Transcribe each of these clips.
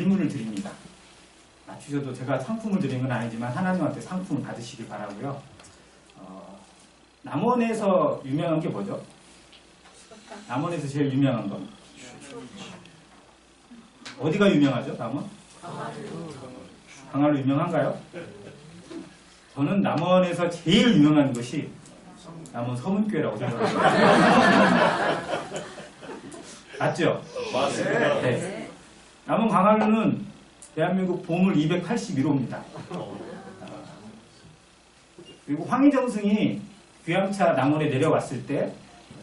질문을 드립니다. 맞추셔도 제가 상품을 드리는 건 아니지만 하나님한테 상품을 받으시기 바라고요. 남원에서 유명한 게 뭐죠? 남원에서 제일 유명한 거? 어디가 유명하죠? 남원? 강화로 유명한가요? 저는 남원에서 제일 유명한 것이 남원 서문교회라고 생각합니다. 맞죠? 맞습니다. 네. 남원 강화로는 대한민국 보물 281호입니다. 그리고 황희정승이 귀향차 남원에 내려왔을 때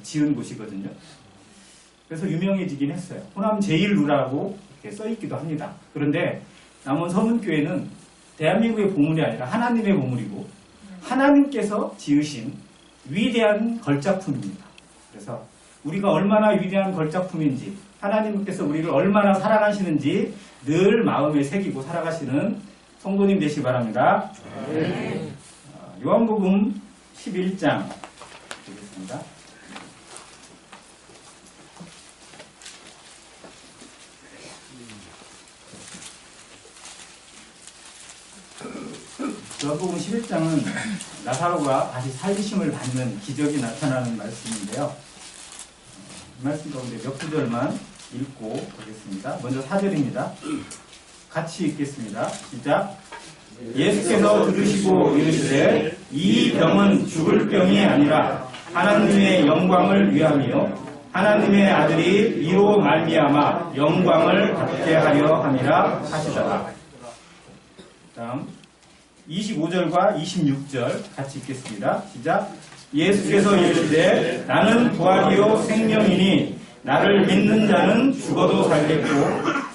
지은 곳이거든요. 그래서 유명해지긴 했어요. 호남 제1루라고 이렇게 써있기도 합니다. 그런데 남원 서문교회는 대한민국의 보물이 아니라 하나님의 보물이고 하나님께서 지으신 위대한 걸작품입니다. 그래서 우리가 얼마나 위대한 걸작품인지 하나님께서 우리를 얼마나 사랑하시는지 늘 마음에 새기고 살아가시는 성도님 되시기 바랍니다. 네. 요한복음 11장 되겠습니다. 요한복음 11장은 나사로가 다시 살리심을 받는 기적이 나타나는 말씀인데요. 이 말씀 가운데 몇 구절만 읽고 보겠습니다. 먼저 4절입니다. 같이 읽겠습니다. 시작. 예수께서 들으시고 이르시되 이 병은 죽을 병이 아니라 하나님의 영광을 위함이요 하나님의 아들이 이로 말미암아 영광을 받게 하려 함이라 하시더라. 다음 25절과 26절 같이 읽겠습니다. 시작. 예수께서 이르시되 나는 부활이요 생명이니 나를 믿는 자는 죽어도 살겠고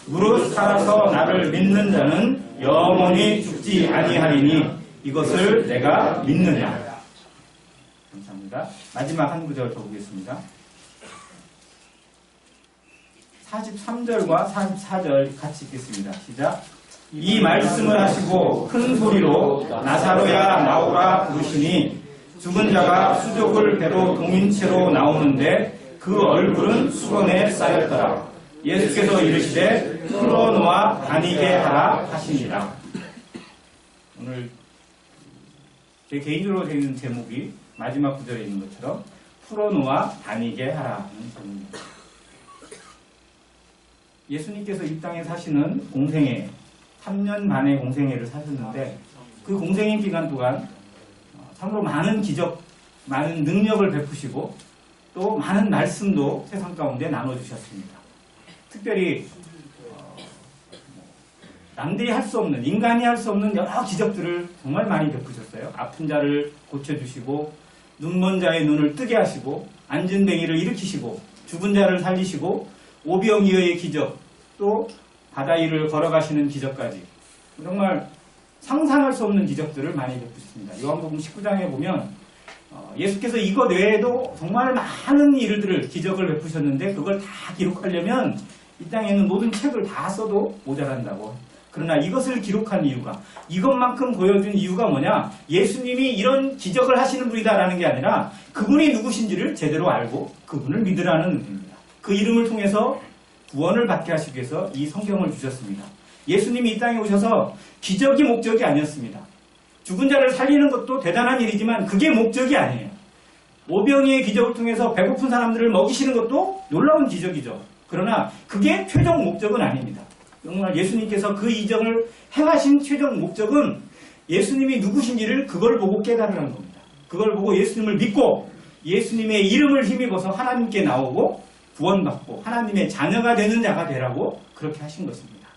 무릇 살아서 나를 믿는 자는 영원히 죽지 아니하리니 이것을 내가 믿느냐. 감사합니다. 마지막 한 구절 더 보겠습니다. 43절과 44절 같이 읽겠습니다. 시작. 이 말씀을 하시고 큰 소리로 나사로야 나오라 부르시니 죽은 자가 수족을 배로 동인 채로 나오는데 그 얼굴은 수건에 쌓였더라. 예수께서 이르시되 풀어놓아 다니게 하라 하시니라. 오늘 제 개인적으로 되는 제목이 마지막 구절에 있는 것처럼 풀어놓아 다니게 하라는 제목입니다. 예수님께서 이 땅에 사시는 공생애 3년 반의 공생애를 사셨는데 그 공생애 기간 동안 참으로 많은 기적, 많은 능력을 베푸시고 또 많은 말씀도 세상 가운데 나눠주셨습니다. 특별히 남들이 할 수 없는, 인간이 할 수 없는 여러 기적들을 정말 많이 베푸셨어요. 아픈 자를 고쳐주시고 눈먼 자의 눈을 뜨게 하시고 앉은 뱅이를 일으키시고 죽은 자를 살리시고 오병이어의 기적, 또 바다 위를 걸어가시는 기적까지 정말 상상할 수 없는 기적들을 많이 베푸셨습니다. 요한복음 19장에 보면 예수께서 이것 외에도 정말 많은 일들을 기적을 베푸셨는데 그걸 다 기록하려면 이 땅에 있는 모든 책을 다 써도 모자란다고. 그러나 이것을 기록한 이유가, 이것만큼 보여준 이유가 뭐냐? 예수님이 이런 기적을 하시는 분이다라는 게 아니라 그분이 누구신지를 제대로 알고 그분을 믿으라는 의미입니다. 그 이름을 통해서 구원을 받게 하시기 위해서 이 성경을 주셨습니다. 예수님이 이 땅에 오셔서 기적이 목적이 아니었습니다. 죽은 자를 살리는 것도 대단한 일이지만 그게 목적이 아니에요. 오병이의 기적을 통해서 배고픈 사람들을 먹이시는 것도 놀라운 기적이죠. 그러나 그게 최종 목적은 아닙니다. 정말 예수님께서 그 이적을 행하신 최종 목적은 예수님이 누구신지를 그걸 보고 깨달으라는 겁니다. 그걸 보고 예수님을 믿고 예수님의 이름을 힘입어서 하나님께 나오고 구원받고 하나님의 자녀가 되는 자가 되라고 그렇게 하신 것입니다.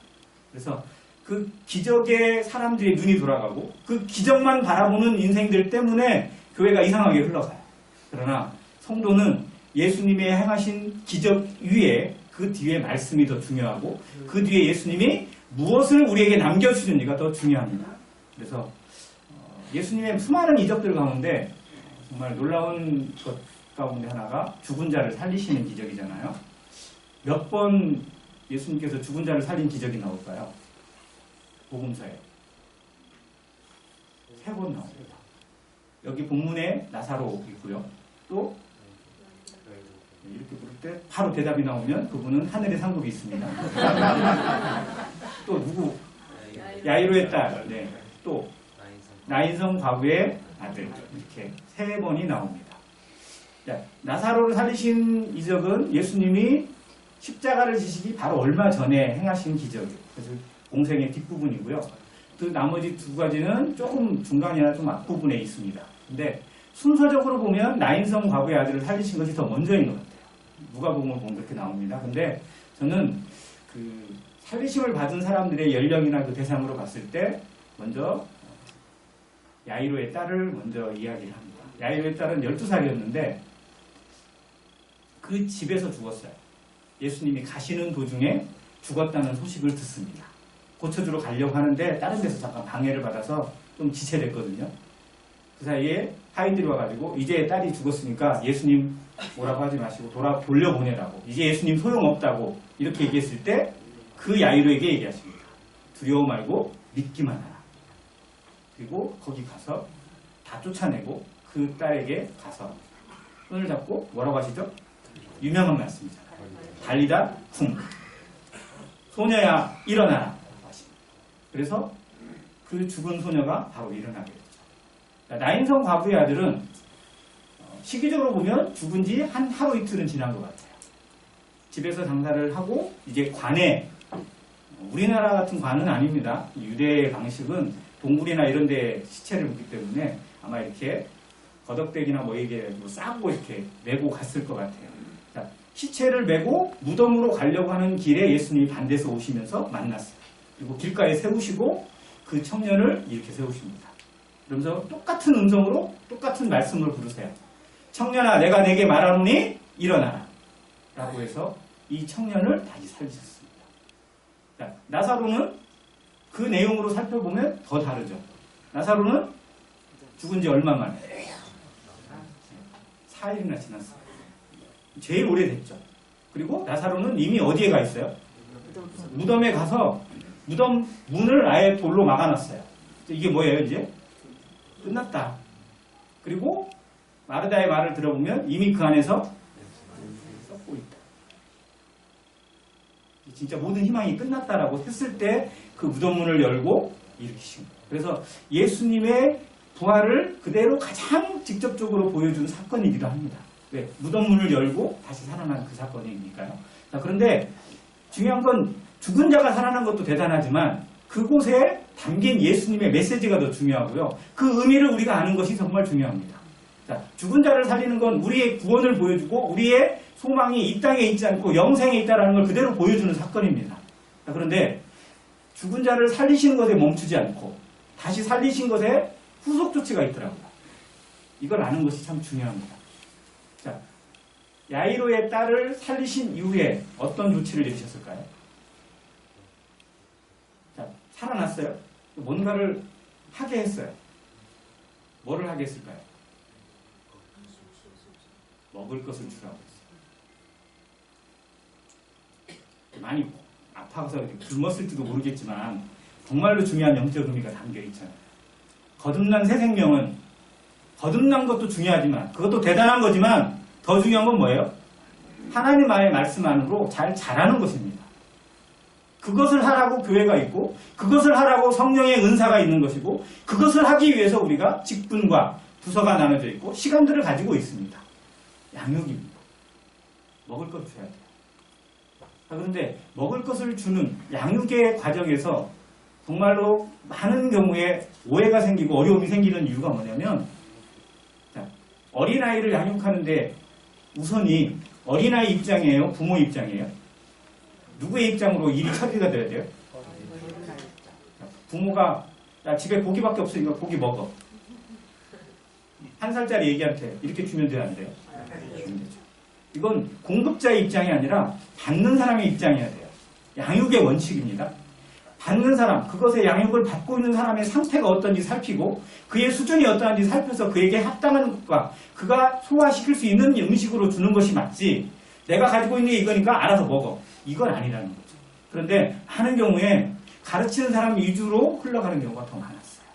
그래서 그 기적에 사람들의 눈이 돌아가고 그 기적만 바라보는 인생들 때문에 교회가 이상하게 흘러가요. 그러나 성도는 예수님의 행하신 기적 위에 그 뒤에 말씀이 더 중요하고 그 뒤에 예수님이 무엇을 우리에게 남겨주는지가 더 중요합니다. 그래서 예수님의 수많은 이적들 가운데 정말 놀라운 것 가운데 하나가 죽은 자를 살리시는 기적이잖아요. 몇 번 예수님께서 죽은 자를 살린 기적이 나올까요? 복음서에 3번 나옵니다. 여기 본문에 나사로 있고요. 또 이렇게 부르죠. 때 바로 대답이 나오면 그분은 하늘의 상급이 있습니다. 또 누구? 야이로의 딸. 네. 또 나인성 과부의 아들. 이렇게 3번이 나옵니다. 자, 나사로를 살리신 이적은 예수님이 십자가를 지시기 바로 얼마 전에 행하신 기적이에요. 그래서 공생의 뒷부분이고요. 그 나머지 2가지는 조금 중간이나 좀 앞부분에 있습니다. 근데 순서적으로 보면 나인성 과부의 아들을 살리신 것이 더 먼저인 것 같아요. 누가복음을 보면 그렇게 나옵니다. 근데 저는 그 살리심을 받은 사람들의 연령이나 그 대상으로 봤을 때 먼저 야이로의 딸을 먼저 이야기를 합니다. 야이로의 딸은 12살이었는데 그 집에서 죽었어요. 예수님이 가시는 도중에 죽었다는 소식을 듣습니다. 고쳐주러 가려고 하는데 다른 데서 잠깐 방해를 받아서 좀 지체됐거든요. 그 사이에 하인들이 와가지고 이제 딸이 죽었으니까 예수님 뭐라고 하지 마시고 돌려보내라고, 이제 예수님 소용없다고 이렇게 얘기했을 때 그 야이로에게 얘기하십니다. 두려워 말고 믿기만 하라. 그리고 거기 가서 다 쫓아내고 그 딸에게 가서 손을 잡고 뭐라고 하시죠? 유명한 말씀이잖아요. 달리다 쿵, 소녀야 일어나라. 그래서 그 죽은 소녀가 바로 일어나게 되죠. 나인성 과부의 아들은 시기적으로 보면 죽은 지 한 하루 이틀은 지난 것 같아요. 집에서 장사를 하고 이제 관에, 우리나라 같은 관은 아닙니다. 유대의 방식은 동굴이나 이런 데 시체를 묻기 때문에 아마 이렇게 거덕대기나 뭐 이게 싸고 이렇게 메고 갔을 것 같아요. 자, 시체를 메고 무덤으로 가려고 하는 길에 예수님이 반대서 오시면서 만났어요. 그리고 길가에 세우시고 그 청년을 이렇게 세우십니다. 그러면서 똑같은 음성으로 똑같은 말씀을 부르세요. 청년아, 내가 내게 말하노니 일어나라. 라고 해서 이 청년을 다시 살리셨습니다. 자, 나사로는 그 내용으로 살펴보면 더 다르죠. 나사로는 죽은 지 얼마 만에? 4일이나 지났어요. 제일 오래됐죠. 그리고 나사로는 이미 어디에 가 있어요? 무덤에 가서 무덤 문을 아예 돌로 막아놨어요. 이게 뭐예요, 이제? 끝났다. 그리고 마르다의 말을 들어보면 이미 그 안에서 썩고 있다. 진짜 모든 희망이 끝났다라고 했을 때 그 무덤문을 열고 일으키신 거예요. 그래서 예수님의 부활을 그대로 가장 직접적으로 보여준 사건이기도 합니다. 왜? 무덤문을 열고 다시 살아난 그 사건이니까요. 자, 그런데 중요한 건 죽은 자가 살아난 것도 대단하지만 그곳에 담긴 예수님의 메시지가 더 중요하고요. 그 의미를 우리가 아는 것이 정말 중요합니다. 자, 죽은 자를 살리는 건 우리의 구원을 보여주고 우리의 소망이 이 땅에 있지 않고 영생에 있다는 걸 그대로 보여주는 사건입니다. 자, 그런데 죽은 자를 살리시는 것에 멈추지 않고 다시 살리신 것에 후속 조치가 있더라고요. 이걸 아는 것이 참 중요합니다. 자, 야이로의 딸을 살리신 이후에 어떤 조치를 내리셨을까요? 자, 살아났어요. 뭔가를 하게 했어요. 뭐를 하게 했을까요? 먹을 것을 주라고 했어요. 많이 아파서 굶었을지도 모르겠지만 정말로 중요한 영적 의미가 담겨 있잖아요. 거듭난 새 생명은 거듭난 것도 중요하지만 그것도 대단한 거지만 더 중요한 건 뭐예요? 하나님의 말씀 안으로 잘 자라는 것입니다. 그것을 하라고 교회가 있고 그것을 하라고 성령의 은사가 있는 것이고 그것을 하기 위해서 우리가 직분과 부서가 나눠져 있고 시간들을 가지고 있습니다. 양육입니다. 먹을 것 줘야 돼요. 그런데 먹을 것을 주는 양육의 과정에서 정말로 많은 경우에 오해가 생기고 어려움이 생기는 이유가 뭐냐면 어린아이를 양육하는데 우선이 어린아이 입장이에요? 부모 입장이에요? 누구의 입장으로 일이 처리가 돼야 돼요? 부모가 야, 집에 고기밖에 없으니까 고기 먹어. 1살짜리 애기한테 이렇게 주면 돼야 안 돼요? 주면 되죠. 이건 공급자의 입장이 아니라 받는 사람의 입장이어야 돼요. 양육의 원칙입니다. 받는 사람, 그것의 양육을 받고 있는 사람의 상태가 어떤지 살피고 그의 수준이 어떠한지 살펴서 그에게 합당한 것과 그가 소화시킬 수 있는 음식으로 주는 것이 맞지 내가 가지고 있는 게 이거니까 알아서 먹어. 이건 아니라는 거죠. 그런데 하는 경우에 가르치는 사람 위주로 흘러가는 경우가 더 많았어요.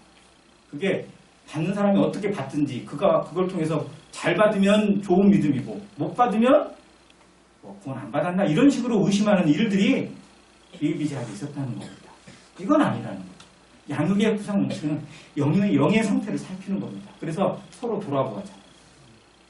그게 받는 사람이 어떻게 받든지 그걸 통해서 잘 받으면 좋은 믿음이고 못 받으면 뭐 구원 안 받았나 이런 식으로 의심하는 일들이 비일비재하게 있었다는 겁니다. 이건 아니라는 거예요. 양육의 구상 원칙은 영의 상태를 살피는 겁니다. 그래서 서로 돌아보자.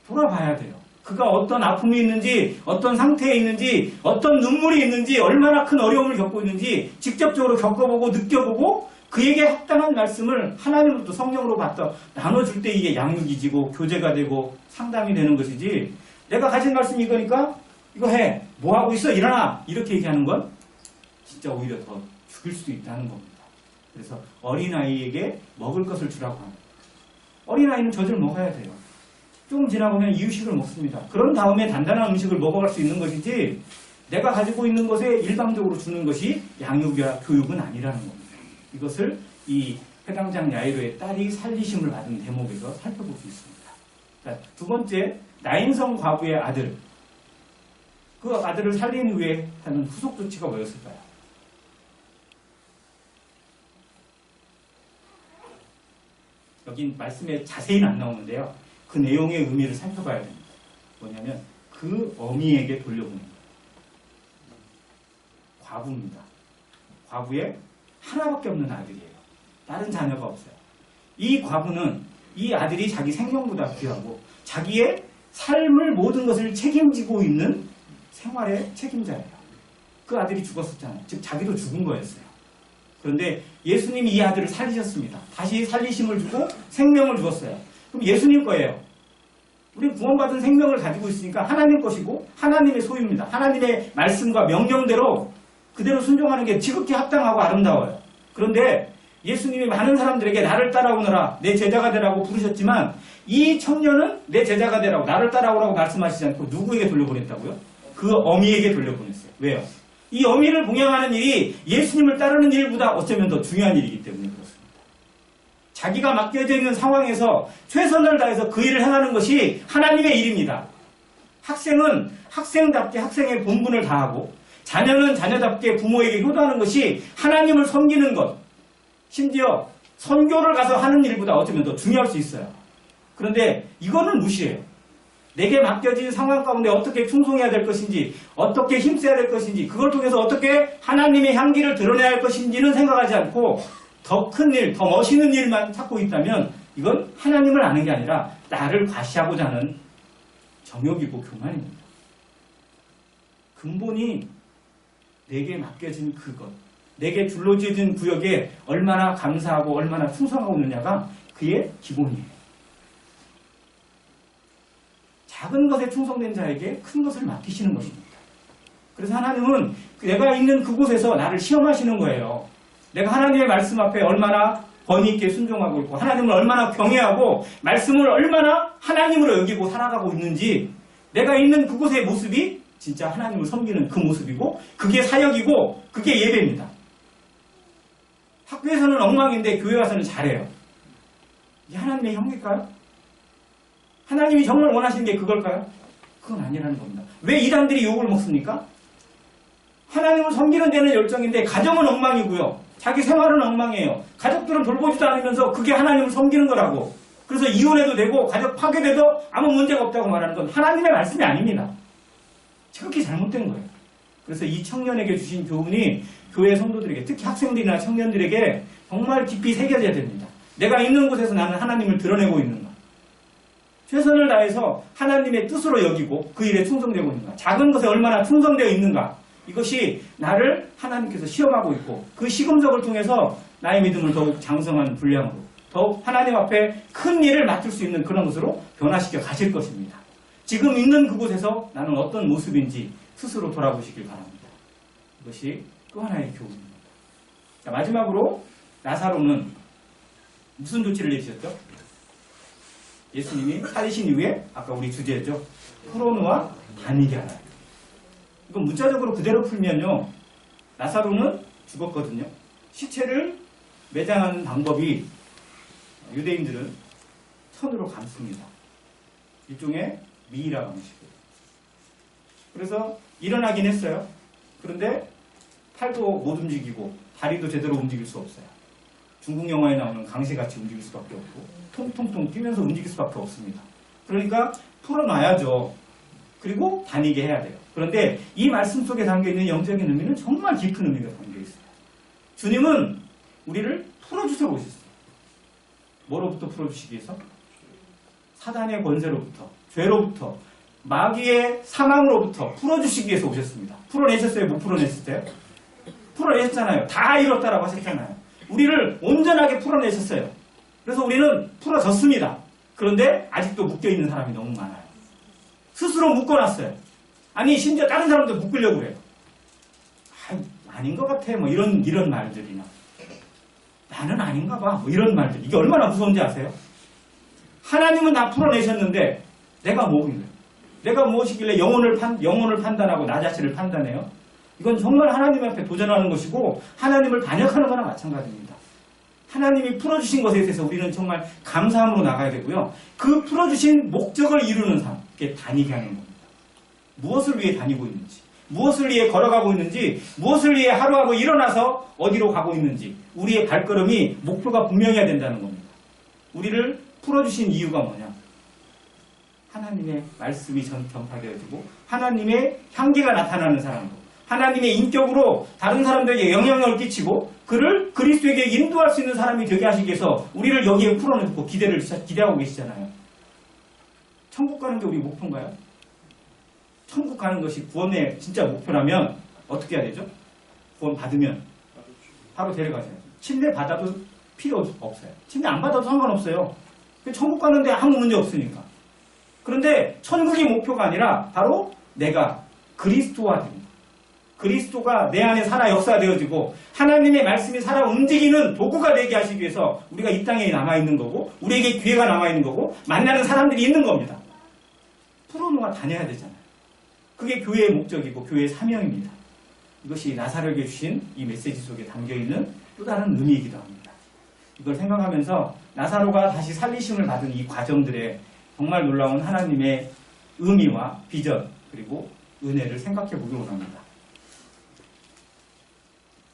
돌아봐야 돼요. 그가 어떤 아픔이 있는지, 어떤 상태에 있는지, 어떤 눈물이 있는지, 얼마나 큰 어려움을 겪고 있는지 직접적으로 겪어보고 느껴보고 그에게 합당한 말씀을 하나님으로부터 성령으로 받아 나눠줄 때 이게 양육이지고 교제가 되고 상담이 되는 것이지, 내가 가진 말씀이 이거니까 이거 해. 뭐 하고 있어? 일어나. 이렇게 얘기하는 건 진짜 오히려 더 죽일 수도 있다는 겁니다. 그래서 어린아이에게 먹을 것을 주라고 합니다. 어린아이는 젖을 먹어야 돼요. 좀 지나보면 이유식을 먹습니다. 그런 다음에 단단한 음식을 먹어갈 수 있는 것이지, 내가 가지고 있는 것에 일방적으로 주는 것이 양육이나 교육은 아니라는 겁니다. 이것을 이 회당장 야이로의 딸이 살리심을 받은 대목에서 살펴볼 수 있습니다. 자, 두 번째, 나인성 과부의 아들. 그 아들을 살린 후에 하는 후속 조치가 뭐였을까요? 여긴 말씀에 자세히는 안 나오는데요. 그 내용의 의미를 살펴봐야 됩니다. 뭐냐면 그 어미에게 돌려보내는 거예요. 과부입니다. 과부의 하나밖에 없는 아들이에요. 다른 자녀가 없어요. 이 과부는 이 아들이 자기 생명보다 귀하고 자기의 삶을 모든 것을 책임지고 있는 생활의 책임자예요. 그 아들이 죽었었잖아요. 즉 자기도 죽은 거였어요. 그런데 예수님이 이 아들을 살리셨습니다. 다시 살리심을 주고 생명을 주었어요. 그럼 예수님 거예요. 우리는 구원받은 생명을 가지고 있으니까 하나님 것이고 하나님의 소유입니다. 하나님의 말씀과 명령대로 그대로 순종하는 게 지극히 합당하고 아름다워요. 그런데 예수님이 많은 사람들에게 나를 따라오너라, 내 제자가 되라고 부르셨지만 이 청년은 내 제자가 되라고, 나를 따라오라고 말씀하시지 않고 누구에게 돌려보냈다고요? 그 어미에게 돌려보냈어요. 왜요? 이 어미를 봉양하는 일이 예수님을 따르는 일보다 어쩌면 더 중요한 일이기 때문에 그렇습니다. 자기가 맡겨져 있는 상황에서 최선을 다해서 그 일을 행하는 것이 하나님의 일입니다. 학생은 학생답게 학생의 본분을 다하고 자녀는 자녀답게 부모에게 효도하는 것이 하나님을 섬기는 것, 심지어 선교를 가서 하는 일보다 어쩌면 더 중요할 수 있어요. 그런데 이거는 무시해요. 내게 맡겨진 상황 가운데 어떻게 충성해야 될 것인지, 어떻게 힘써야 될 것인지, 그걸 통해서 어떻게 하나님의 향기를 드러내야 할 것인지는 생각하지 않고 더 큰 일, 더 멋있는 일만 찾고 있다면 이건 하나님을 아는 게 아니라 나를 과시하고자 하는 정욕이고 교만입니다. 근본이 내게 맡겨진 그것, 내게 둘러지어진 구역에 얼마나 감사하고 얼마나 충성하고 있느냐가 그의 기본이에요. 작은 것에 충성된 자에게 큰 것을 맡기시는 것입니다. 그래서 하나님은 내가 있는 그곳에서 나를 시험하시는 거예요. 내가 하나님의 말씀 앞에 얼마나 권위 있게 순종하고 있고 하나님을 얼마나 경외하고 말씀을 얼마나 하나님으로 여기고 살아가고 있는지, 내가 있는 그곳의 모습이 진짜 하나님을 섬기는 그 모습이고 그게 사역이고 그게 예배입니다. 학교에서는 엉망인데 교회 와서는 잘해요. 이게 하나님의 형일까요? 하나님이 정말 원하시는 게 그걸까요? 그건 아니라는 겁니다. 왜 이단들이 욕을 먹습니까? 하나님을 섬기는 데는 열정인데 가정은 엉망이고요. 자기 생활은 엉망이에요. 가족들은 돌보지도 않으면서 그게 하나님을 섬기는 거라고. 그래서 이혼해도 되고 가족 파괴돼도 아무 문제가 없다고 말하는 건 하나님의 말씀이 아닙니다. 지극히 잘못된 거예요. 그래서 이 청년에게 주신 교훈이 교회 성도들에게, 특히 학생들이나 청년들에게 정말 깊이 새겨져야 됩니다. 내가 있는 곳에서 나는 하나님을 드러내고 있는가, 최선을 다해서 하나님의 뜻으로 여기고 그 일에 충성되고 있는가, 작은 것에 얼마나 충성되어 있는가, 이것이 나를 하나님께서 시험하고 있고 그 시금석을 통해서 나의 믿음을 더욱 장성한 분량으로, 더욱 하나님 앞에 큰 일을 맡을 수 있는 그런 것으로 변화시켜 가실 것입니다. 지금 있는 그곳에서 나는 어떤 모습인지 스스로 돌아보시길 바랍니다. 이것이 또 하나의 교훈입니다. 자, 마지막으로 나사로는 무슨 조치를 내리셨죠? 예수님이 살리신 이후에 아까 우리 주제죠. 프로노와 다니게 하라. 이건 문자적으로 그대로 풀면요, 나사로는 죽었거든요. 시체를 매장하는 방법이 유대인들은 천으로 감습니다. 일종의 미이라 방식으로. 그래서 일어나긴 했어요. 그런데 팔도 못 움직이고 다리도 제대로 움직일 수 없어요. 중국 영화에 나오는 강시같이 움직일 수밖에 없고 통통통 뛰면서 움직일 수밖에 없습니다. 그러니까 풀어놔야죠. 그리고 다니게 해야 돼요. 그런데 이 말씀 속에 담겨있는 영적인 의미는 정말 깊은 의미가 담겨있어요. 주님은 우리를 풀어주세요 오셨어요. 뭐로부터 풀어주시기 위해서? 사단의 권세로부터, 죄로부터, 마귀의 사망으로부터 풀어주시기 위해서 오셨습니다. 풀어내셨어요? 못 풀어내셨어요? 풀어내셨잖아요. 다 이뤘다라고 하셨잖아요. 우리를 온전하게 풀어내셨어요. 그래서 우리는 풀어졌습니다. 그런데 아직도 묶여있는 사람이 너무 많아요. 스스로 묶어놨어요. 아니 심지어 다른 사람도 묶으려고 그래요. 아닌 것 같아 뭐 이런 말들이나 나는 아닌가 봐 뭐 이런 말들. 이게 얼마나 무서운지 아세요? 하나님은 다 풀어내셨는데 내가 뭐길래 내가 무엇이길래 영혼을 판단하고 나 자신을 판단해요? 이건 정말 하나님 앞에 도전하는 것이고 하나님을 반역하는 거나 마찬가지입니다. 하나님이 풀어주신 것에 대해서 우리는 정말 감사함으로 나가야 되고요. 그 풀어주신 목적을 이루는 삶, 그게 다니게 하는 겁니다. 무엇을 위해 다니고 있는지, 무엇을 위해 걸어가고 있는지, 무엇을 위해 하루하루 일어나서 어디로 가고 있는지 우리의 발걸음이 목표가 분명해야 된다는 겁니다. 우리를 풀어주신 이유가 뭐냐? 하나님의 말씀이 전파되어지고 하나님의 향기가 나타나는 사람도 하나님의 인격으로 다른 사람들에게 영향력을 끼치고 그를 그리스도에게 인도할 수 있는 사람이 되게 하시기 위해서 우리를 여기에 풀어놓고 기대하고 계시잖아요. 천국 가는 게 우리 목표인가요? 천국 가는 것이 구원의 진짜 목표라면 어떻게 해야 되죠? 구원 받으면 바로 데려가세요. 침대 받아도 필요 없어요. 침대 안 받아도 상관없어요. 천국 가는데 아무 문제 없으니까. 그런데 천국이 목표가 아니라 바로 내가 그리스도화됩니다. 그리스도가 내 안에 살아 역사되어지고 하나님의 말씀이 살아 움직이는 도구가 되게 하시기 위해서 우리가 이 땅에 남아있는 거고 우리에게 기회가 남아있는 거고 만나는 사람들이 있는 겁니다. 풀어놓아 다녀야 되잖아요. 그게 교회의 목적이고 교회의 사명입니다. 이것이 나사로에게 주신 이 메시지 속에 담겨있는 또 다른 의미이기도 합니다. 이걸 생각하면서 나사로가 다시 살리심을 받은 이 과정들에 정말 놀라운 하나님의 의미와 비전 그리고 은혜를 생각해 보기 원합니다.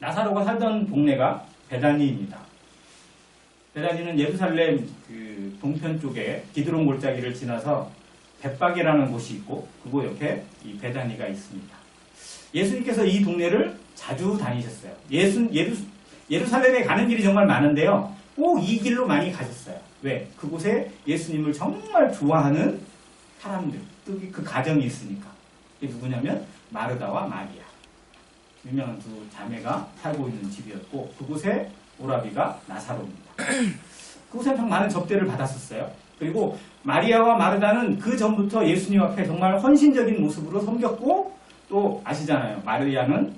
나사로가 살던 동네가 베다니입니다. 베다니는 예루살렘 그 동편 쪽에 기드론 골짜기를 지나서 벳박이라는 곳이 있고 그곳 옆에 이 베다니가 있습니다. 예수님께서 이 동네를 자주 다니셨어요. 예루살렘에 가는 길이 정말 많은데요. 꼭 이 길로 많이 가셨어요. 왜? 그곳에 예수님을 정말 좋아하는 사람들, 그 가정이 있으니까. 이게 누구냐면 마르다와 마리아. 유명한 두 자매가 살고 있는 집이었고 그곳에 오라비가 나사로입니다. 그곳에 참 많은 접대를 받았었어요. 그리고 마리아와 마르다는 그 전부터 예수님 앞에 정말 헌신적인 모습으로 섬겼고 또 아시잖아요. 마리아는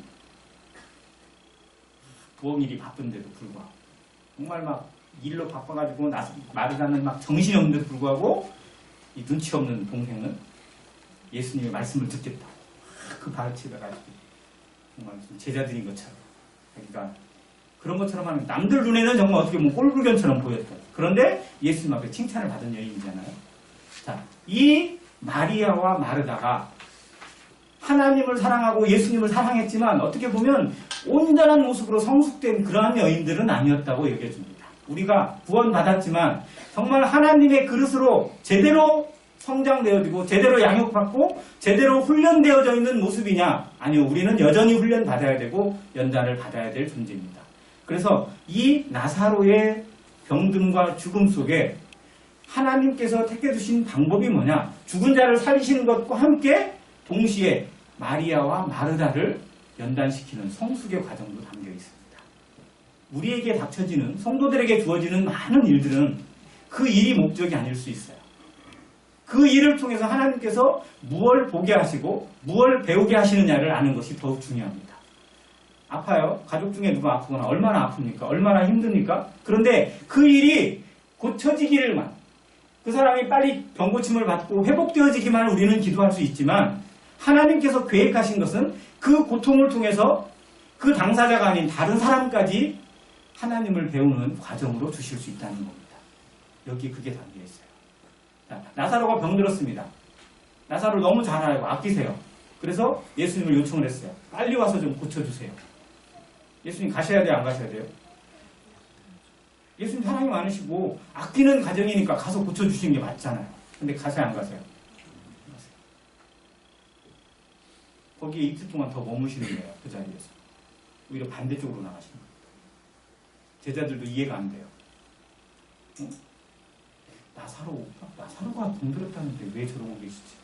부엌일이 바쁜데도 불구하고 정말 막 일로 바빠가지고 마르다는 막 정신이 없는데도 불구하고 이 눈치 없는 동생은 예수님의 말씀을 듣겠다. 그 발치가 가지고 정말 제자들인 것처럼 그러니까 그런 것처럼 하는 남들 눈에는 정말 어떻게 보면 꼴불견처럼 보였던 그런데 예수님 앞에 칭찬을 받은 여인이잖아요. 자, 이 마리아와 마르다가 하나님을 사랑하고 예수님을 사랑했지만 어떻게 보면 온전한 모습으로 성숙된 그러한 여인들은 아니었다고 얘기해줍니다. 우리가 구원받았지만 정말 하나님의 그릇으로 제대로 성장되어지고 제대로 양육받고 제대로 훈련되어져 있는 모습이냐? 아니요. 우리는 여전히 훈련받아야 되고 연단을 받아야 될 존재입니다. 그래서 이 나사로의 병듦과 죽음 속에 하나님께서 택해주신 방법이 뭐냐? 죽은 자를 살리시는 것과 함께 동시에 마리아와 마르다를 연단시키는 성숙의 과정도 담겨 있습니다. 우리에게 닥쳐지는 성도들에게 주어지는 많은 일들은 그 일이 목적이 아닐 수 있어요. 그 일을 통해서 하나님께서 무엇을 보게 하시고 무엇을 배우게 하시느냐를 아는 것이 더욱 중요합니다. 아파요. 가족 중에 누가 아프거나 얼마나 아픕니까? 얼마나 힘듭니까? 그런데 그 일이 고쳐지기를만 그 사람이 빨리 병고침을 받고 회복되어지기만 우리는 기도할 수 있지만 하나님께서 계획하신 것은 그 고통을 통해서 그 당사자가 아닌 다른 사람까지 하나님을 배우는 과정으로 주실 수 있다는 겁니다. 여기 그게 담겨 있어요. 나사로가 병들었습니다. 나사로 너무 잘 알고 아끼세요. 그래서 예수님을 요청을 했어요. 빨리 와서 좀 고쳐주세요. 예수님 가셔야 돼요? 안 가셔야 돼요? 예수님 사랑이 많으시고 아끼는 가정이니까 가서 고쳐주시는 게 맞잖아요. 근데 가세요 안 가세요? 거기에 이틀 동안 더 머무시는 거예요. 그 자리에서. 오히려 반대쪽으로 나가시는 거예요. 제자들도 이해가 안 돼요. 응? 나사로가 병들었다는데 왜 저러고 계시지?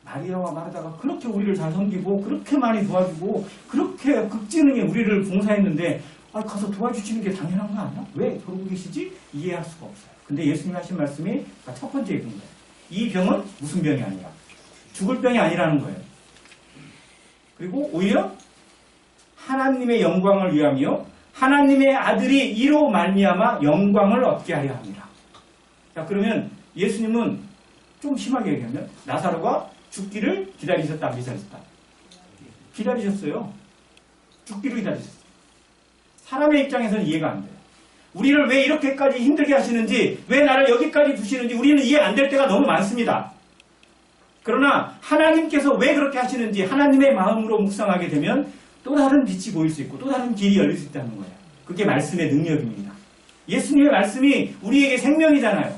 마리아와 마르다가 그렇게 우리를 잘 섬기고 그렇게 많이 도와주고 그렇게 극진하게 우리를 봉사했는데 가서 도와주시는 게 당연한 거 아니야? 왜 저러고 계시지? 이해할 수가 없어요. 근데 예수님이 하신 말씀이 첫 번째 이런 거예요. 이 병은 무슨 병이 아니라 죽을 병이 아니라는 거예요. 그리고 오히려 하나님의 영광을 위하며 하나님의 아들이 이로 말미암아 영광을 얻게 하려 합니다. 자, 그러면 예수님은 좀 심하게 얘기하면 나사로가 죽기를 기다리셨다, 안 기다리셨다? 기다리셨어요. 죽기를 기다리셨어요. 사람의 입장에서는 이해가 안 돼요. 우리를 왜 이렇게까지 힘들게 하시는지, 왜 나를 여기까지 두시는지 우리는 이해 안 될 때가 너무 많습니다. 그러나 하나님께서 왜 그렇게 하시는지 하나님의 마음으로 묵상하게 되면 또 다른 빛이 보일 수 있고 또 다른 길이 열릴 수 있다는 거예요. 그게 말씀의 능력입니다. 예수님의 말씀이 우리에게 생명이잖아요.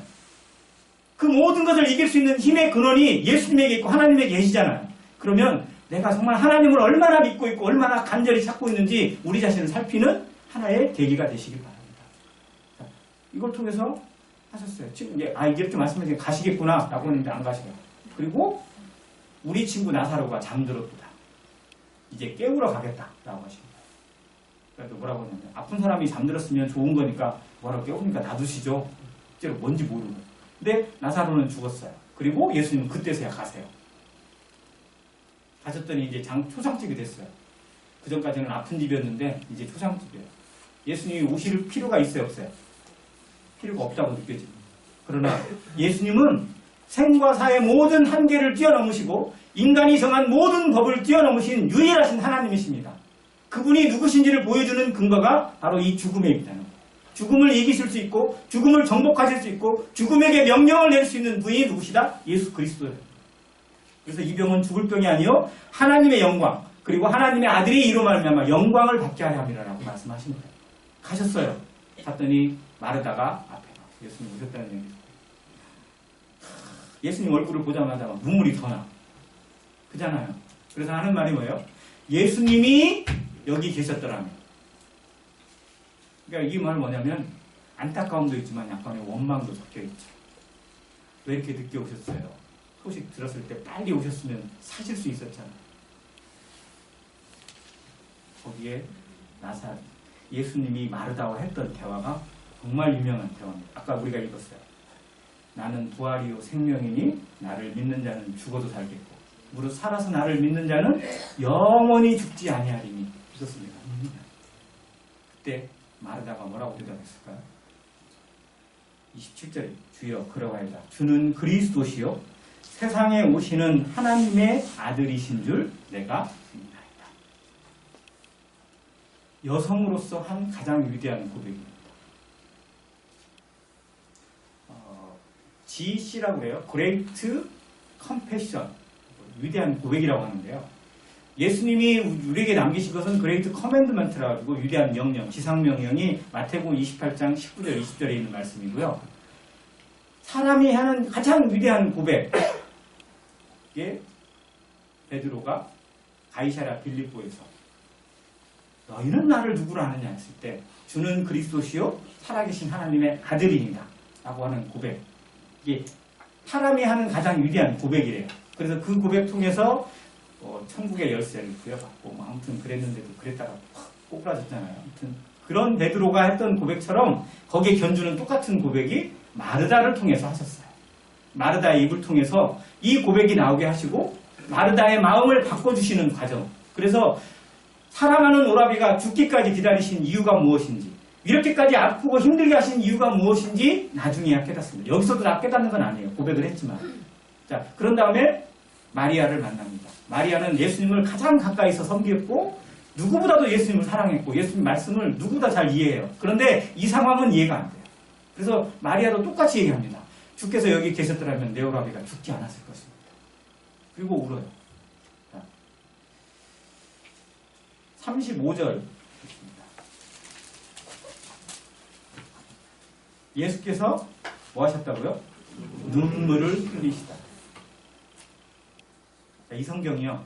그 모든 것을 이길 수 있는 힘의 근원이 예수님에게 있고 하나님에게 계시잖아요. 그러면 내가 정말 하나님을 얼마나 믿고 있고 얼마나 간절히 찾고 있는지 우리 자신을 살피는 하나의 계기가 되시길 바랍니다. 자, 이걸 통해서 하셨어요. 지금 이제 이렇게 말씀하시면 가시겠구나 라고 했는데 안 가시고, 그리고 우리 친구 나사로가 잠들었다. 이제 깨우러 가겠다 라고 하십니다. 그래서 뭐라고 하냐면 아픈 사람이 잠들었으면 좋은 거니까 뭐라고 깨웁니까? 놔두시죠. 실제로 뭔지 모르고. 근데 나사로는 죽었어요. 그리고 예수님은 그때서야 가세요. 가셨더니 이제 초상집이 됐어요. 그 전까지는 아픈 집이었는데 이제 초상집이에요. 예수님이 오실 필요가 있어요, 없어요? 필요가 없다고 느껴집니다. 그러나 예수님은 생과 사의 모든 한계를 뛰어넘으시고 인간이 정한 모든 법을 뛰어넘으신 유일하신 하나님이십니다. 그분이 누구신지를 보여주는 근거가 바로 이 죽음에 있다는 거예요. 죽음을 이기실 수 있고 죽음을 정복하실 수 있고 죽음에게 명령을 낼 수 있는 분이 누구시다? 예수 그리스도예요. 그래서 이 병은 죽을 병이 아니요 하나님의 영광, 그리고 하나님의 아들이 이로 말미암아 영광을 받게 하려 함이라고 말씀하신 거예요. 가셨어요. 갔더니 마르다가 앞에 예수님 오셨다는 얘기죠. 예수님 얼굴을 보자마자 막 눈물이 더 나. 그잖아요. 그래서 하는 말이 뭐예요? 예수님이 여기 계셨더라면. 그러니까 이 말은 뭐냐면 안타까움도 있지만 약간의 원망도 섞여 있죠. 왜 이렇게 늦게 오셨어요? 소식 들었을 때 빨리 오셨으면 사실 수 있었잖아요. 거기에 예수님이 마르다와 했던 대화가 정말 유명한 대화입니다. 아까 우리가 읽었어요. 나는 부활이요 생명이니 나를 믿는 자는 죽어도 살겠고 무릇 살아서 나를 믿는 자는 영원히 죽지 아니하리니 그렇습니다. 그때 마르다가 뭐라고 대답했을까요? 27절에 주여 그러하이다. 주는 그리스도시요 세상에 오시는 하나님의 아들이신 줄 내가 믿나이다. 여성으로서 한 가장 위대한 고백입니다. GC라고 해요. Great Confession. 위대한 고백이라고 하는데요. 예수님이 우리에게 남기신 것은 Great Commandment라고 하고 위대한 명령, 지상명령이 마태복음 28장 19절, 20절에 있는 말씀이고요. 사람이 하는 가장 위대한 고백. 이게 베드로가 가이사랴 빌립보에서 너희는 나를 누구로 아느냐 했을 때 주는 그리스도시요 살아계신 하나님의 아들이니다 라고 하는 고백. 이게 사람이 하는 가장 위대한 고백이래요. 그래서 그 고백 통해서 천국의 열쇠를 부여받고 아무튼 그랬는데도 그랬다가 확 꼬부라졌잖아요. 아무튼 그런 베드로가 했던 고백처럼 거기에 견주는 똑같은 고백이 마르다를 통해서 하셨어요. 마르다의 입을 통해서 이 고백이 나오게 하시고 마르다의 마음을 바꿔주시는 과정. 그래서 사랑하는 오라비가 죽기까지 기다리신 이유가 무엇인지, 이렇게까지 아프고 힘들게 하신 이유가 무엇인지 나중에야 깨닫습니다. 여기서도 다 깨닫는 건 아니에요. 고백을 했지만. 자, 그런 다음에 마리아를 만납니다. 마리아는 예수님을 가장 가까이서 섬겼고 누구보다도 예수님을 사랑했고 예수님 말씀을 누구보다 잘 이해해요. 그런데 이 상황은 이해가 안 돼요. 그래서 마리아도 똑같이 얘기합니다. 주께서 여기 계셨더라면 내 오라비가 죽지 않았을 것입니다. 그리고 울어요. 자, 35절 예수께서 뭐 하셨다고요? 눈물을 흘리시다. 자, 이 성경이요.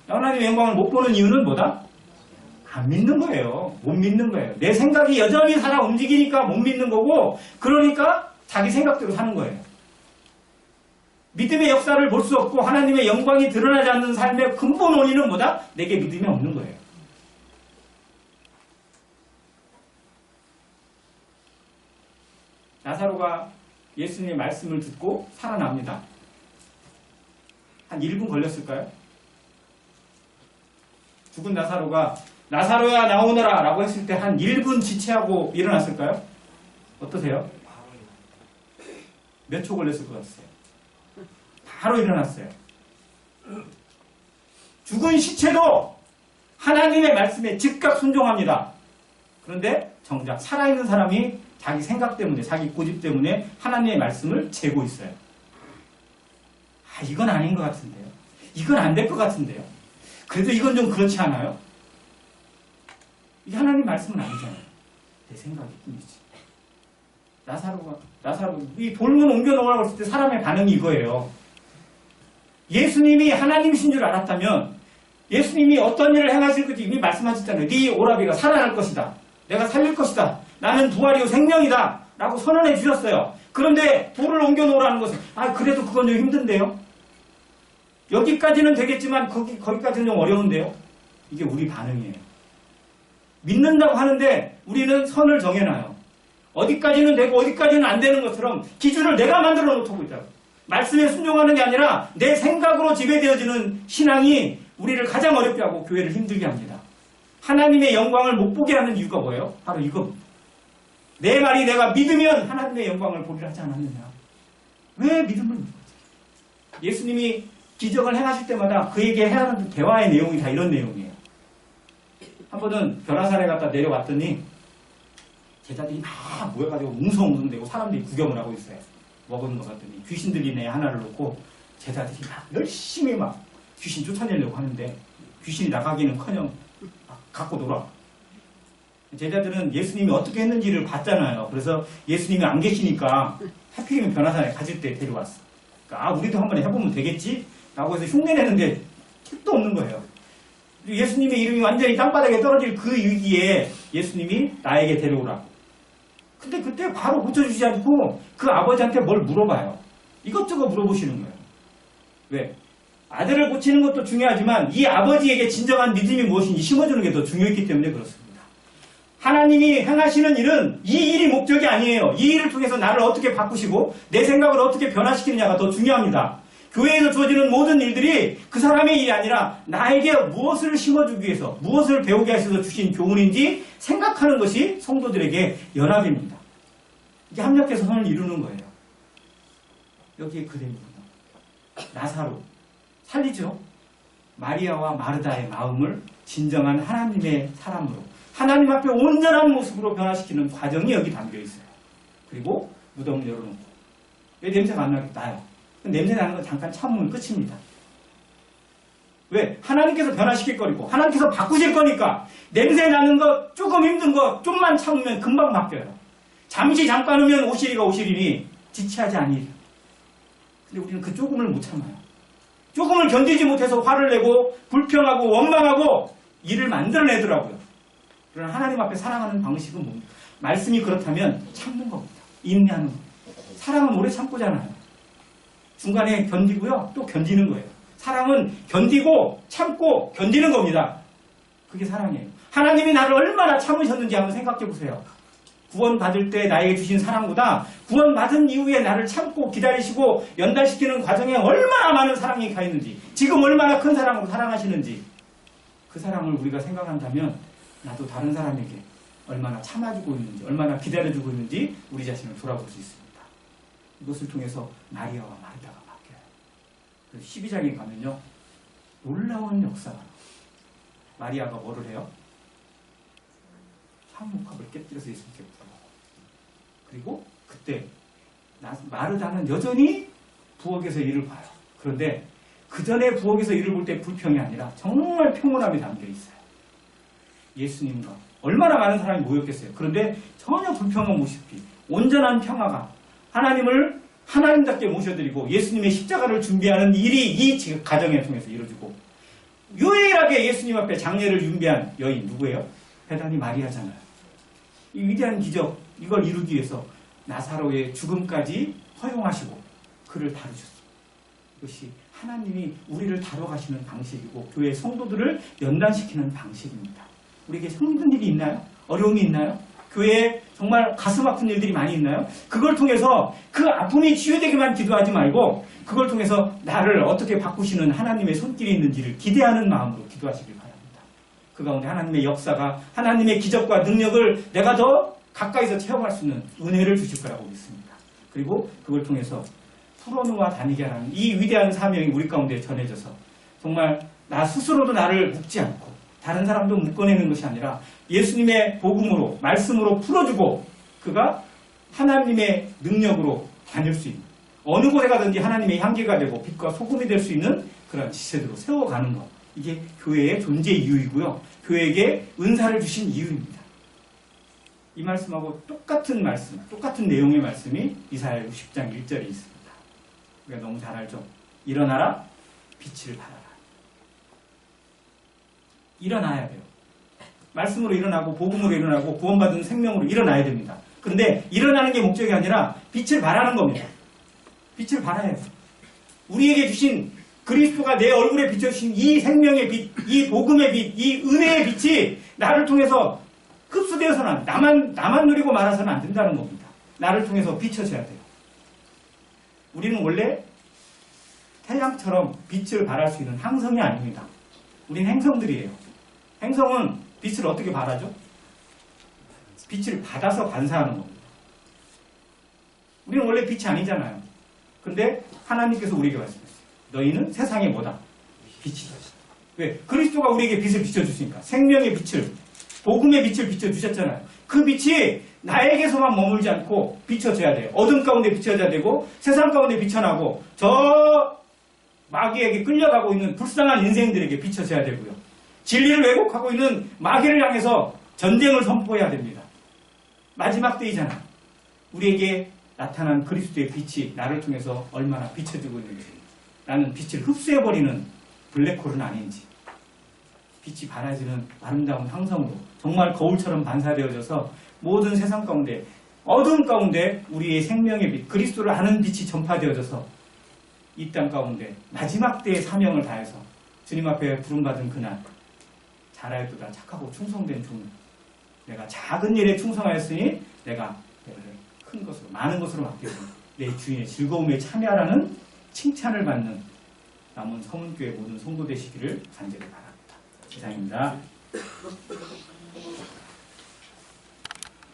하나님의 영광을 못 보는 이유는 뭐다? 안 믿는 거예요. 못 믿는 거예요. 내 생각이 여전히 살아 움직이니까 못 믿는 거고, 그러니까 자기 생각대로 사는 거예요. 믿음의 역사를 볼 수 없고 하나님의 영광이 드러나지 않는 삶의 근본 원인은 뭐다? 내게 믿음이 없는 거예요. 나사로가 예수님의 말씀을 듣고 살아납니다. 한 1분 걸렸을까요? 죽은 나사로가 나사로야 나오너라 라고 했을 때 한 1분 지체하고 일어났을까요? 어떠세요? 몇 초 걸렸을 것 같으세요? 바로 일어났어요. 죽은 시체도 하나님의 말씀에 즉각 순종합니다. 그런데 정작 살아있는 사람이 자기 생각 때문에, 자기 고집 때문에 하나님의 말씀을 재고 있어요. 이건 아닌 것 같은데요. 이건 안 될 것 같은데요. 그래도 이건 좀 그렇지 않아요? 이게 하나님 말씀은 아니잖아요. 내 생각이 뿐이지. 나사로, 이 돌문 옮겨 놓으라고 했을 때 사람의 반응이 이거예요. 예수님이 하나님이신 줄 알았다면, 예수님이 어떤 일을 행하실 건지 이미 말씀하셨잖아요. 네 오라비가 살아날 것이다. 내가 살릴 것이다. 나는 부활이요 생명이다. 라고 선언해 주셨어요. 그런데 돌을 옮겨 놓으라는 것은, 그래도 그건 좀 힘든데요. 여기까지는 되겠지만 거기까지는 좀 어려운데요. 이게 우리 반응이에요. 믿는다고 하는데 우리는 선을 정해놔요. 어디까지는 되고 어디까지는 안 되는 것처럼 기준을 내가 만들어 놓고 있다고. 말씀에 순종하는 게 아니라 내 생각으로 지배되어지는 신앙이 우리를 가장 어렵게 하고 교회를 힘들게 합니다. 하나님의 영광을 못 보게 하는 이유가 뭐예요? 바로 이겁니다. 내 말이 내가 믿으면 하나님의 영광을 보리라 하지 않았느냐. 왜 믿음을 믿는 거지? 예수님이 기적을 행하실 때마다 그에게 해야 하는 대화의 내용이 다 이런 내용이에요. 한 번은 변화산에 갔다 내려왔더니 제자들이 막 모여가지고 웅성웅성대고 사람들이 구경을 하고 있어요. 먹은 것 같더니 귀신 들린 애 하나를 놓고 제자들이 막 열심히 막 귀신 쫓아내려고 하는데 귀신이 나가기는커녕 갖고 놀아. 제자들은 예수님이 어떻게 했는지를 봤잖아요. 그래서 예수님이 안 계시니까 하필이면 변화산에 가질 때 데려왔어. 그러니까 우리도 한번 해보면 되겠지? 라고 해서 흉내내는데 택도 없는 거예요. 예수님의 이름이 완전히 땅바닥에 떨어질 그 위기에 예수님이 나에게 데려오라고. 근데 그때 바로 고쳐주지 않고 그 아버지한테 뭘 물어봐요. 이것저것 물어보시는 거예요. 왜? 아들을 고치는 것도 중요하지만 이 아버지에게 진정한 믿음이 무엇인지 심어주는 게 더 중요했기 때문에 그렇습니다. 하나님이 행하시는 일은 이 일이 목적이 아니에요. 이 일을 통해서 나를 어떻게 바꾸시고 내 생각을 어떻게 변화시키느냐가 더 중요합니다. 교회에서 주어지는 모든 일들이 그 사람의 일이 아니라 나에게 무엇을 심어주기 위해서, 무엇을 배우게 하셔서 주신 교훈인지 생각하는 것이 성도들에게 연합입니다. 이게 합력해서 선을 이루는 거예요. 여기에 그대입니다. 나사로 살리죠. 마리아와 마르다의 마음을 진정한 하나님의 사람으로, 하나님 앞에 온전한 모습으로 변화시키는 과정이 여기 담겨 있어요. 그리고 무덤을 열어놓고. 왜 냄새가 안 나게 나요? 냄새 나는 건 잠깐 참으면 끝입니다. 왜? 하나님께서 변화시킬 거리고 하나님께서 바꾸실 거니까 냄새 나는 거 조금 힘든 거 좀만 참으면 금방 바뀌어요. 잠시 잠깐이면 오시리가 오시리니 지체하지 아니리. 근데 우리는 그 조금을 못 참아요. 조금을 견디지 못해서 화를 내고 불평하고 원망하고 일을 만들어내더라고요. 그러나 하나님 앞에 사랑하는 방식은 뭡니까? 말씀이 그렇다면 참는 겁니다. 인내하는 겁니다. 사랑은 오래 참고잖아요. 중간에 견디고요. 또 견디는 거예요. 사랑은 견디고 참고 견디는 겁니다. 그게 사랑이에요. 하나님이 나를 얼마나 참으셨는지 한번 생각해 보세요. 구원받을 때 나에게 주신 사랑보다 구원받은 이후에 나를 참고 기다리시고 연단시키는 과정에 얼마나 많은 사랑이 가 있는지, 지금 얼마나 큰 사랑으로 사랑하시는지, 그 사랑을 우리가 생각한다면 나도 다른 사람에게 얼마나 참아주고 있는지, 얼마나 기다려주고 있는지 우리 자신을 돌아볼 수 있습니다. 이것을 통해서 마리아와 마르다가 바뀌어요. 그래서 12장에 가면요, 놀라운 역사가 나와요. 마리아가 뭐를 해요? 향목합을 깨뜨려서 예수님께 부어요. 그리고 그때 마르다는 여전히 부엌에서 일을 봐요. 그런데 그 전에 부엌에서 일을 볼 때 불평이 아니라 정말 평온함이 담겨 있어요. 예수님과 얼마나 많은 사람이 모였겠어요. 그런데 전혀 불평한 모습이, 온전한 평화가, 하나님을 하나님답게 모셔드리고 예수님의 십자가를 준비하는 일이 이 가정을 통해서 이루어지고, 유일하게 예수님 앞에 장례를 준비한 여인 누구예요? 배다니 마리아잖아요. 이 위대한 기적, 이걸 이루기 위해서 나사로의 죽음까지 허용하시고 그를 다루셨어요. 이것이 하나님이 우리를 다뤄가시는 방식이고 교회 성도들을 연단시키는 방식입니다. 우리에게 힘든 일이 있나요? 어려움이 있나요? 교회에 정말 가슴 아픈 일들이 많이 있나요? 그걸 통해서 그 아픔이 치유되기만 기도하지 말고 그걸 통해서 나를 어떻게 바꾸시는 하나님의 손길이 있는지를 기대하는 마음으로 기도하시길 바랍니다. 그 가운데 하나님의 역사가, 하나님의 기적과 능력을 내가 더 가까이서 체험할 수 있는 은혜를 주실 거라고 믿습니다. 그리고 그걸 통해서 푸르노와 다니게라는 이 위대한 사명이 우리 가운데 전해져서 정말 나 스스로도 나를 묶지 않고 다른 사람도 묶어내는 것이 아니라 예수님의 복음으로, 말씀으로 풀어주고 그가 하나님의 능력으로 다닐 수 있는, 어느 곳에 가든지 하나님의 향기가 되고 빛과 소금이 될 수 있는 그런 지체들로 세워가는 것. 이게 교회의 존재 이유이고요. 교회에게 은사를 주신 이유입니다. 이 말씀하고 똑같은 말씀, 똑같은 내용의 말씀이 이사야 60장 1절에 있습니다. 우리가 너무 잘 알죠? 일어나라, 빛을 발하라. 일어나야 돼요. 말씀으로 일어나고 복음으로 일어나고 구원받은 생명으로 일어나야 됩니다. 그런데 일어나는 게 목적이 아니라 빛을 발하는 겁니다. 빛을 발하야 돼요. 우리에게 주신 그리스도가 내 얼굴에 비춰주신 이 생명의 빛, 이 복음의 빛, 이 은혜의 빛이 나를 통해서 흡수되어서는 나만 누리고 말아서는 안 된다는 겁니다. 나를 통해서 비춰져야 돼요. 우리는 원래 태양처럼 빛을 발할 수 있는 항성이 아닙니다. 우리는 행성들이에요. 행성은 빛을 어떻게 발하죠? 빛을 받아서 반사하는 겁니다. 우리는 원래 빛이 아니잖아요. 근데 하나님께서 우리에게 말씀했어요. 너희는 세상의 뭐다? 빛이다. 왜? 그리스도가 우리에게 빛을 비춰주시니까. 생명의 빛을, 복음의 빛을 비춰주셨잖아요. 그 빛이 나에게서만 머물지 않고 비춰져야 돼요. 어둠 가운데 비춰져야 되고 세상 가운데 비춰나고 저 마귀에게 끌려가고 있는 불쌍한 인생들에게 비춰져야 되고요. 진리를 왜곡하고 있는 마귀를 향해서 전쟁을 선포해야 됩니다. 마지막 때이잖아. 우리에게 나타난 그리스도의 빛이 나를 통해서 얼마나 비춰지고 있는지, 나는 빛을 흡수해버리는 블랙홀은 아닌지, 빛이 발해지는 아름다운 항성으로 정말 거울처럼 반사되어져서 모든 세상 가운데, 어두운 가운데 우리의 생명의 빛, 그리스도를 아는 빛이 전파되어져서 이 땅 가운데 마지막 때의 사명을 다해서 주님 앞에 부름받은 그날, 잘하였도다 착하고 충성된 종, 내가 작은 일에 충성하였으니 내가 큰 것으로, 많은 것으로 맡기고 내 주인의 즐거움에 참여하라는 칭찬을 받는 남은 서문교회 모든 성도 되시기를 간절히 바랍니다. 이상입니다.